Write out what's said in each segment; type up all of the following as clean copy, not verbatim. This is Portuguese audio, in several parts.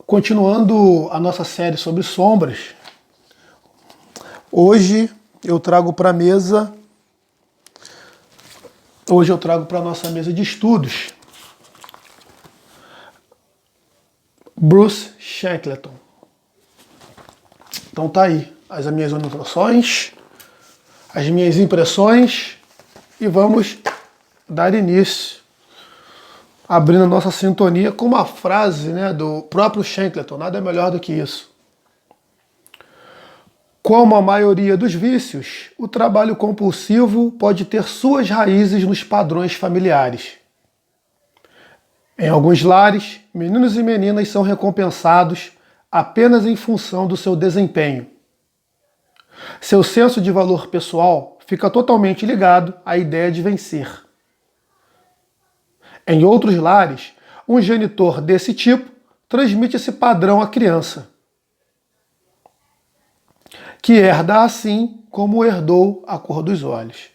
Continuando a nossa série sobre sombras, hoje eu trago para a nossa mesa de estudos Bruce Shackleton. Então tá aí as minhas anotações, as minhas impressões e vamos dar início, abrindo a nossa sintonia com uma frase, do próprio Shackleton, nada melhor do que isso. Como a maioria dos vícios, o trabalho compulsivo pode ter suas raízes nos padrões familiares. Em alguns lares, meninos e meninas são recompensados apenas em função do seu desempenho. Seu senso de valor pessoal fica totalmente ligado à ideia de vencer. Em outros lares, um genitor desse tipo transmite esse padrão à criança, que herda assim como herdou a cor dos olhos.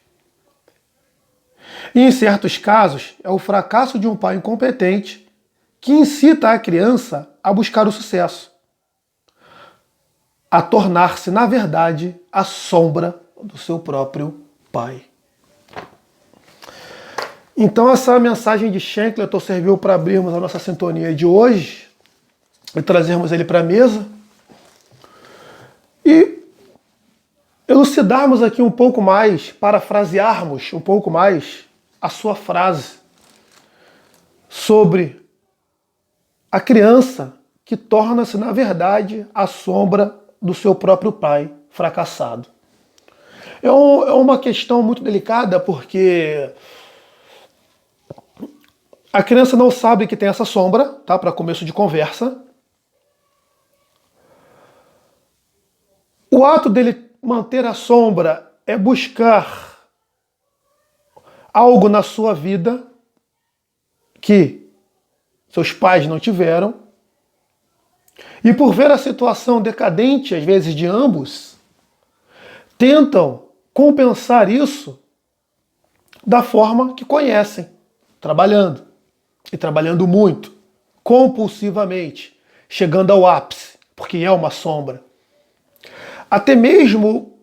E em certos casos, é o fracasso de um pai incompetente que incita a criança a buscar o sucesso, a tornar-se, na verdade, a sombra do seu próprio pai. Então essa mensagem de Shackleton serviu para abrirmos a nossa sintonia de hoje e trazermos ele para a mesa e elucidarmos aqui um pouco mais, parafrasearmos um pouco mais a sua frase sobre a criança que torna-se, na verdade, a sombra do seu próprio pai fracassado. É uma questão muito delicada porque a criança não sabe que tem essa sombra, tá? Para começo de conversa. O ato dele manter a sombra é buscar algo na sua vida que seus pais não tiveram. E por ver a situação decadente, às vezes, de ambos, tentam compensar isso da forma que conhecem, trabalhando. E trabalhando muito, compulsivamente, chegando ao ápice, porque é uma sombra. Até mesmo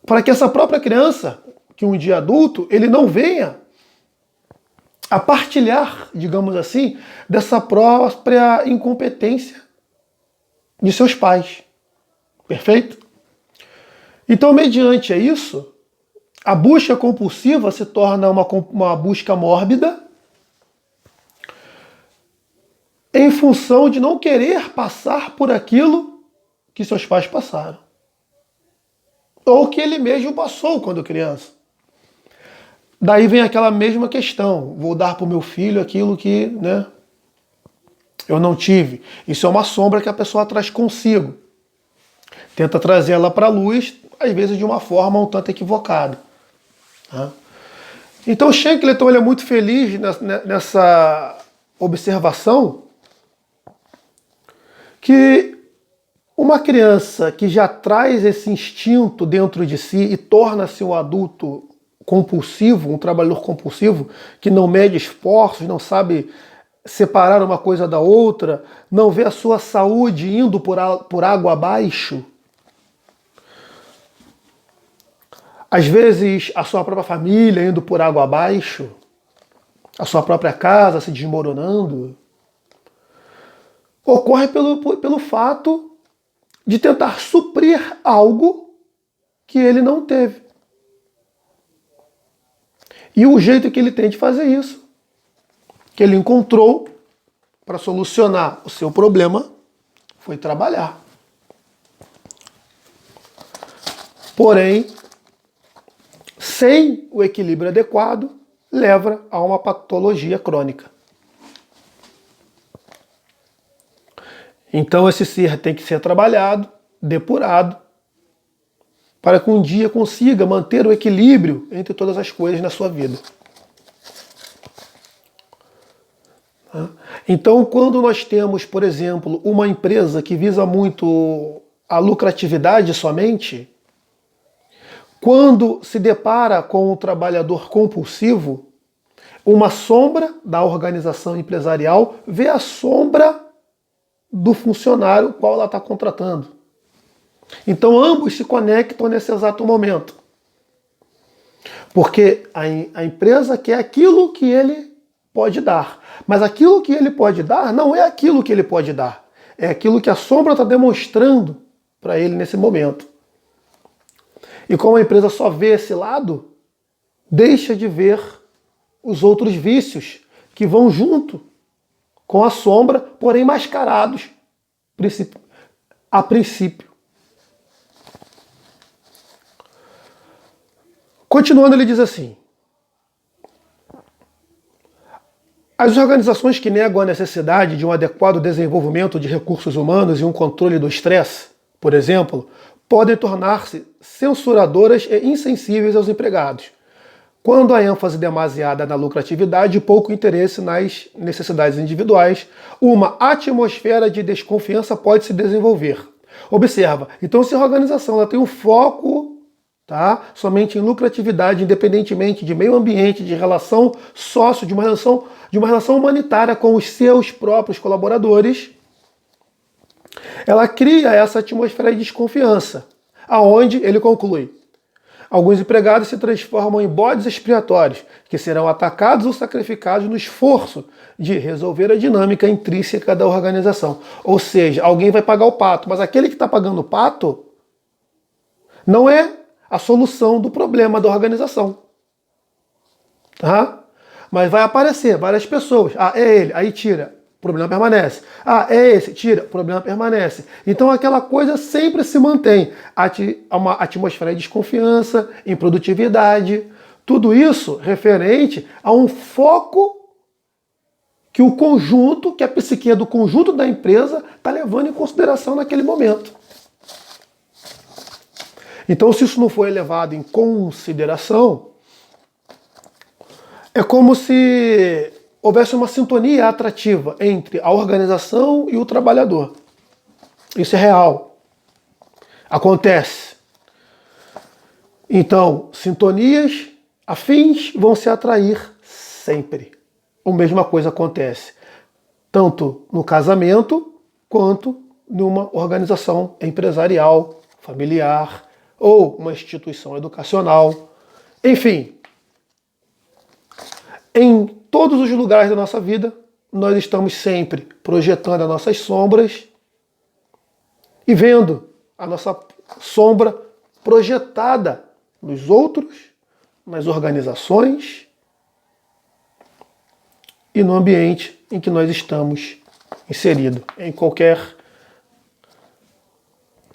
para que essa própria criança, que um dia adulto, ele não venha a partilhar, digamos assim, dessa própria incompetência de seus pais. Perfeito? Então, mediante isso, a busca compulsiva se torna uma busca mórbida, em função de não querer passar por aquilo que seus pais passaram. Ou que ele mesmo passou quando criança. Daí vem aquela mesma questão. Vou dar para o meu filho aquilo que eu não tive. Isso é uma sombra que a pessoa traz consigo. Tenta trazer ela para a luz, às vezes de uma forma um tanto equivocada. Tá? Então Shackleton ele é muito feliz nessa observação que uma criança que já traz esse instinto dentro de si e torna-se um adulto compulsivo, um trabalhador compulsivo, que não mede esforços, não sabe separar uma coisa da outra, não vê a sua saúde indo por água abaixo, às vezes a sua própria família indo por água abaixo, a sua própria casa se desmoronando, ocorre pelo fato de tentar suprir algo que ele não teve. E o jeito que ele tem de fazer isso, que ele encontrou para solucionar o seu problema, foi trabalhar. Porém, sem o equilíbrio adequado, leva a uma patologia crônica. Então esse ser tem que ser trabalhado, depurado, para que um dia consiga manter o equilíbrio entre todas as coisas na sua vida. Então, quando nós temos, por exemplo, uma empresa que visa muito a lucratividade somente, quando se depara com um trabalhador compulsivo, uma sombra da organização empresarial vê a sombra do funcionário qual ela está contratando. Então ambos se conectam nesse exato momento. Porque a empresa quer aquilo que ele pode dar. Mas aquilo que ele pode dar não é aquilo que ele pode dar. É aquilo que a sombra está demonstrando para ele nesse momento. E como a empresa só vê esse lado, deixa de ver os outros vícios que vão junto com a sombra, porém mascarados a princípio. Continuando, ele diz assim: as organizações que negam a necessidade de um adequado desenvolvimento de recursos humanos e um controle do estresse, por exemplo, podem tornar-se censuradoras e insensíveis aos empregados, quando há ênfase demasiada na lucratividade e pouco interesse nas necessidades individuais, uma atmosfera de desconfiança pode se desenvolver. Observa, então se a organização ela tem um foco, tá, somente em lucratividade, independentemente de meio ambiente, de relação sócio, de uma relação humanitária com os seus próprios colaboradores, ela cria essa atmosfera de desconfiança, aonde ele conclui: alguns empregados se transformam em bodes expiatórios, que serão atacados ou sacrificados no esforço de resolver a dinâmica intrínseca da organização. Ou seja, alguém vai pagar o pato, mas aquele que está pagando o pato não é a solução do problema da organização. Tá? Mas vai aparecer várias pessoas. Ah, é ele, aí tira, o problema permanece. Ah, é esse, tira, o problema permanece. Então aquela coisa sempre se mantém. Uma atmosfera de desconfiança, improdutividade, tudo isso referente a um foco que o conjunto, que a psique do conjunto da empresa está levando em consideração naquele momento. Então, se isso não for levado em consideração, é como se houvesse uma sintonia atrativa entre a organização e o trabalhador. Isso é real. Acontece. Então, sintonias afins vão se atrair sempre. A mesma coisa acontece tanto no casamento quanto numa organização empresarial, familiar ou uma instituição educacional. Enfim, em todos os lugares da nossa vida, nós estamos sempre projetando as nossas sombras e vendo a nossa sombra projetada nos outros, nas organizações e no ambiente em que nós estamos inseridos, em qualquer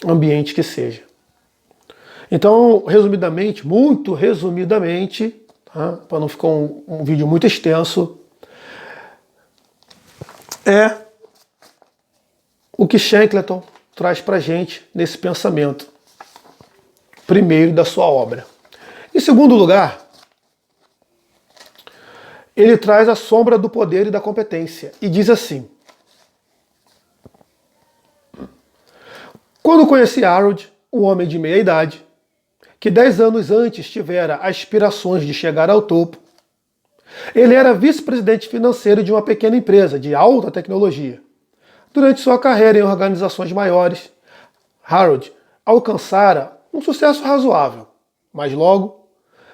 ambiente que seja. Então, resumidamente, muito resumidamente, tá? Para não ficar um vídeo muito extenso, é o que Shackleton traz para a gente nesse pensamento, primeiro da sua obra. Em segundo lugar, ele traz a sombra do poder e da competência e diz assim: quando conheci Harold, um homem de meia idade, que 10 anos antes tivera aspirações de chegar ao topo, ele era vice-presidente financeiro de uma pequena empresa de alta tecnologia. Durante sua carreira em organizações maiores, Harold alcançara um sucesso razoável, mas logo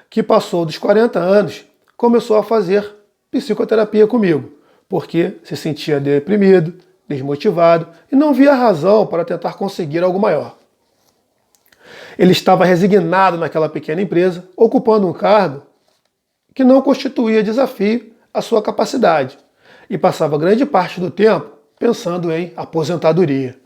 que passou dos 40 anos, começou a fazer psicoterapia comigo, porque se sentia deprimido, desmotivado e não via razão para tentar conseguir algo maior. Ele estava resignado naquela pequena empresa, ocupando um cargo que não constituía desafio à sua capacidade e passava grande parte do tempo pensando em aposentadoria.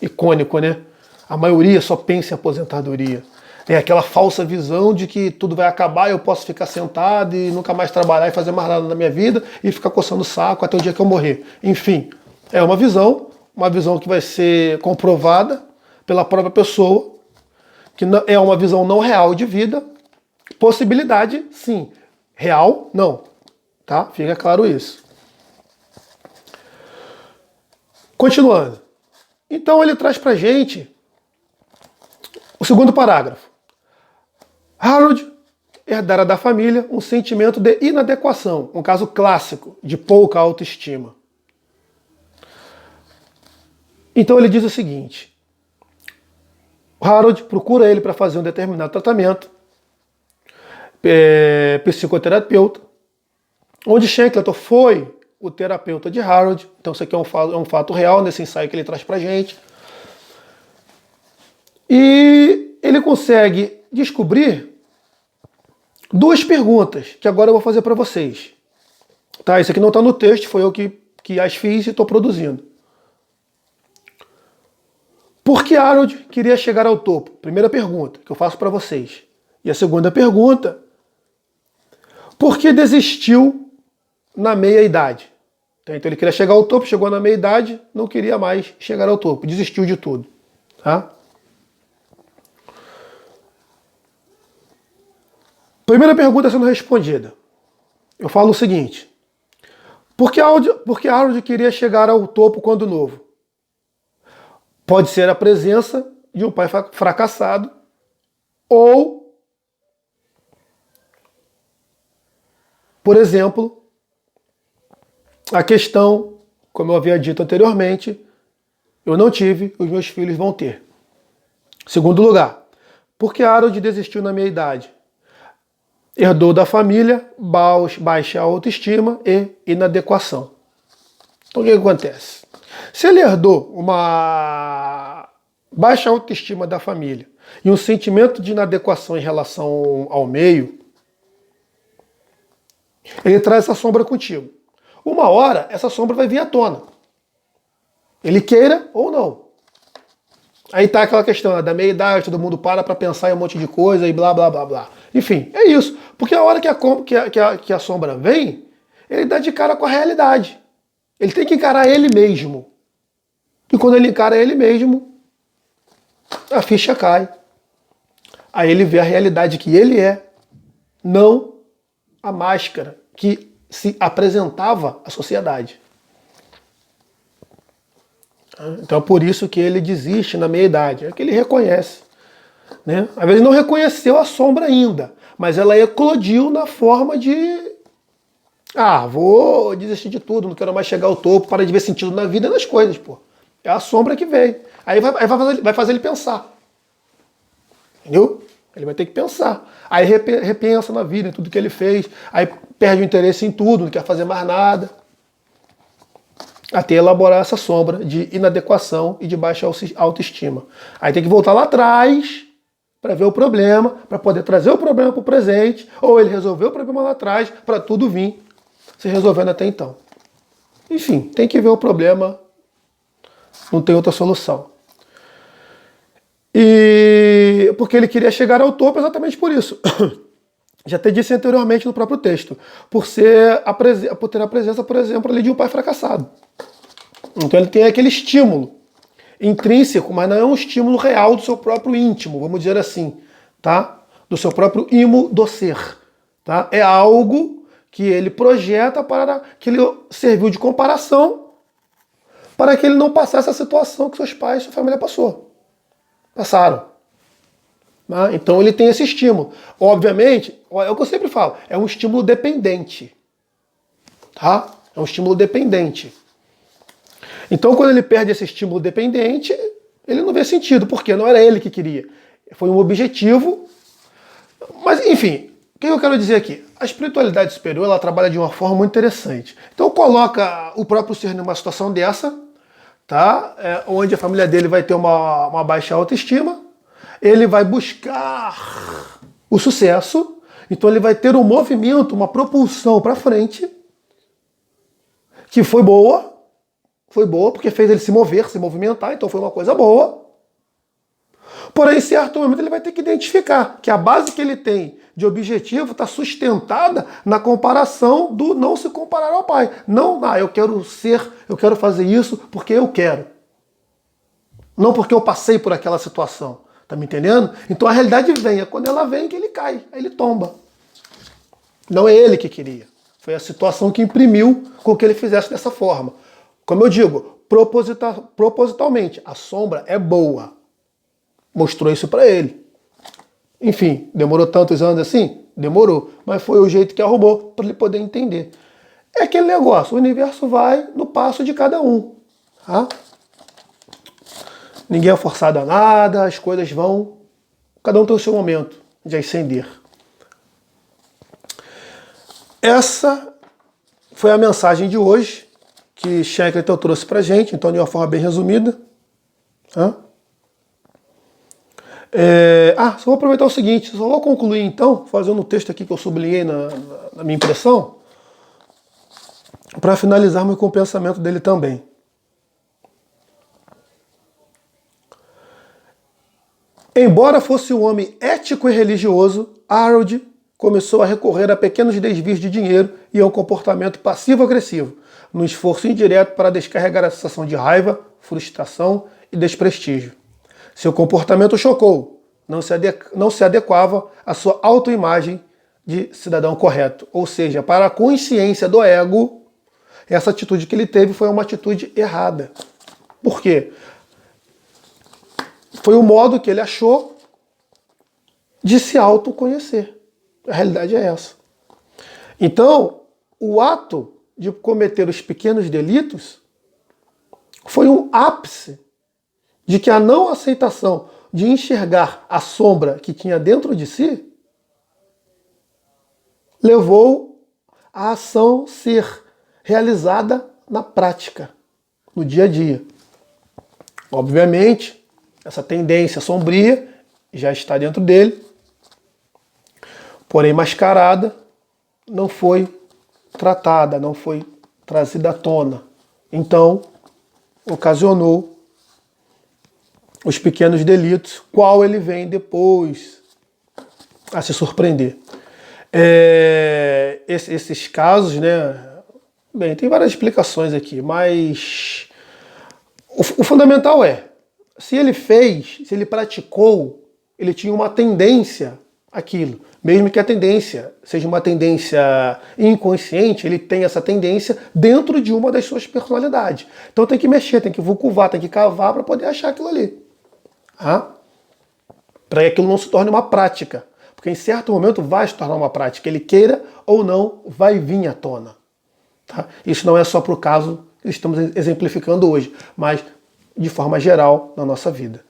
Icônico, né? A maioria só pensa em aposentadoria. Tem aquela falsa visão de que tudo vai acabar e eu posso ficar sentado e nunca mais trabalhar e fazer mais nada na minha vida e ficar coçando o saco até o dia que eu morrer. Enfim, é uma visão que vai ser comprovada pela própria pessoa, que é uma visão não real de vida. Possibilidade, sim. Real, não. Tá? Fica claro isso. Continuando. Então ele traz pra gente o segundo parágrafo. Harold herdara da família um sentimento de inadequação, um caso clássico de pouca autoestima. Então ele diz o seguinte: Harold procura ele para fazer um determinado tratamento, psicoterapeuta, onde Shackleton foi o terapeuta de Harold. Então isso aqui é um fato real nesse ensaio que ele traz pra gente. E ele consegue descobrir duas perguntas que agora eu vou fazer para vocês. Tá? Isso aqui não está no texto, foi eu que as fiz e estou produzindo. Por que Harold queria chegar ao topo? Primeira pergunta que eu faço para vocês. E a segunda pergunta: por que desistiu na meia-idade? Então ele queria chegar ao topo, chegou na meia-idade, não queria mais chegar ao topo, desistiu de tudo. Tá? Primeira pergunta sendo respondida. Eu falo o seguinte: por que Harold queria chegar ao topo quando novo? Pode ser a presença de um pai fracassado ou, por exemplo, a questão, como eu havia dito anteriormente, eu não tive, os meus filhos vão ter. Segundo lugar, por que Harold desistiu na meia-idade? Herdou da família baixa autoestima e inadequação. Então o que acontece? Se ele herdou uma baixa autoestima da família e um sentimento de inadequação em relação ao meio, ele traz essa sombra contigo. Uma hora, essa sombra vai vir à tona. Ele queira ou não. Aí tá aquela questão da meia-idade, todo mundo para pensar em um monte de coisa e blá, blá, blá, blá. Enfim, é isso. Porque a hora que a sombra vem, ele dá de cara com a realidade. Ele tem que encarar ele mesmo. E quando ele encara ele mesmo, a ficha cai. Aí ele vê a realidade que ele é, não a máscara que se apresentava à sociedade. Então é por isso que ele desiste na meia-idade. É que ele reconhece. Né? Às vezes não reconheceu a sombra ainda, mas ela eclodiu na forma de: vou desistir de tudo, não quero mais chegar ao topo, para de ver sentido na vida e nas coisas, pô. É a sombra que veio. Aí vai fazer ele pensar. Entendeu? Ele vai ter que pensar. Aí repensa na vida, em tudo que ele fez. Aí perde o interesse em tudo, não quer fazer mais nada. Até elaborar essa sombra de inadequação e de baixa autoestima. Aí tem que voltar lá atrás para ver o problema, para poder trazer o problema para o presente, ou ele resolveu o problema lá atrás para tudo vir se resolvendo até então. Enfim, tem que ver o problema, não tem outra solução. E porque ele queria chegar ao topo exatamente por isso. Já até disse anteriormente no próprio texto, por ter a presença, por exemplo, ali de um pai fracassado. Então ele tem aquele estímulo intrínseco, mas não é um estímulo real do seu próprio íntimo, vamos dizer assim, tá? Do seu próprio imo do ser, tá? É algo que ele projeta para que ele serviu de comparação para que ele não passasse a situação que seus pais e sua família passaram. Tá? Então ele tem esse estímulo. Obviamente, é o que eu sempre falo, é um estímulo dependente, tá? É um estímulo dependente. Então, quando ele perde esse estímulo dependente, ele não vê sentido, porque não era ele que queria. Foi um objetivo. Mas, enfim, o que eu quero dizer aqui? A espiritualidade superior, ela trabalha de uma forma muito interessante. Então, coloca o próprio ser numa situação dessa, tá? Onde a família dele vai ter uma baixa autoestima, ele vai buscar o sucesso, então ele vai ter um movimento, uma propulsão para frente, que foi boa porque fez ele se movimentar, então foi uma coisa boa. Porém, em certo momento ele vai ter que identificar que a base que ele tem de objetivo está sustentada na comparação do não se comparar ao pai. Não, eu quero fazer isso porque eu quero. Não porque eu passei por aquela situação. Tá me entendendo? Então a realidade vem, é quando ela vem que ele cai, aí ele tomba. Não é ele que queria. Foi a situação que imprimiu com que ele fizesse dessa forma. Como eu digo, propositalmente, a sombra é boa. Mostrou isso para ele. Enfim, demorou tantos anos assim? Demorou. Mas foi o jeito que arrumou para ele poder entender. É aquele negócio, o universo vai no passo de cada um. Tá? ninguém é forçado a nada, as coisas vão, cada um tem o seu momento de ascender. Essa foi a mensagem de hoje que Shankleton trouxe pra gente, então de uma forma bem resumida. Só vou aproveitar o seguinte, só vou concluir então, fazendo um texto aqui que eu sublinhei na minha impressão, para finalizarmos com o pensamento dele também. Embora fosse um homem ético e religioso, Harold começou a recorrer a pequenos desvios de dinheiro e a um comportamento passivo-agressivo, num esforço indireto para descarregar a sensação de raiva, frustração e desprestígio. Seu comportamento chocou, não se adequava à sua autoimagem de cidadão correto. Ou seja, para a consciência do ego, essa atitude que ele teve foi uma atitude errada. Por quê? Foi o modo que ele achou de se autoconhecer. A realidade é essa. Então, o ato de cometer os pequenos delitos foi um ápice de que a não aceitação de enxergar a sombra que tinha dentro de si levou a ação ser realizada na prática, no dia a dia. Obviamente, essa tendência sombria já está dentro dele, porém mascarada, não foi tratada, não foi trazida à tona. Então, ocasionou os pequenos delitos, qual ele vem depois a se surpreender. Esses casos, né? Bem, tem várias explicações aqui, mas o fundamental é, se ele fez, se ele praticou, ele tinha uma tendência àquilo. Mesmo que a tendência seja uma tendência inconsciente, ele tem essa tendência dentro de uma das suas personalidades. Então tem que mexer, tem que vucuvar, tem que cavar para poder achar aquilo ali. Para que aquilo não se torne uma prática. Porque em certo momento vai se tornar uma prática. Ele queira ou não, vai vir à tona. Tá? Isso não é só para o caso que estamos exemplificando hoje, mas de forma geral na nossa vida.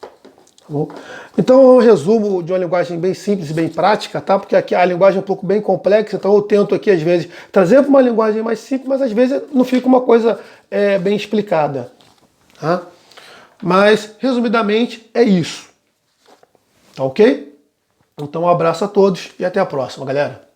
Tá bom? Então é um resumo de uma linguagem bem simples e bem prática, tá? Porque aqui a linguagem é um pouco bem complexa, então eu tento aqui às vezes trazer para uma linguagem mais simples, mas às vezes não fica uma coisa bem explicada. Tá? Mas, resumidamente, é isso. Tá ok? Então um abraço a todos e até a próxima, galera.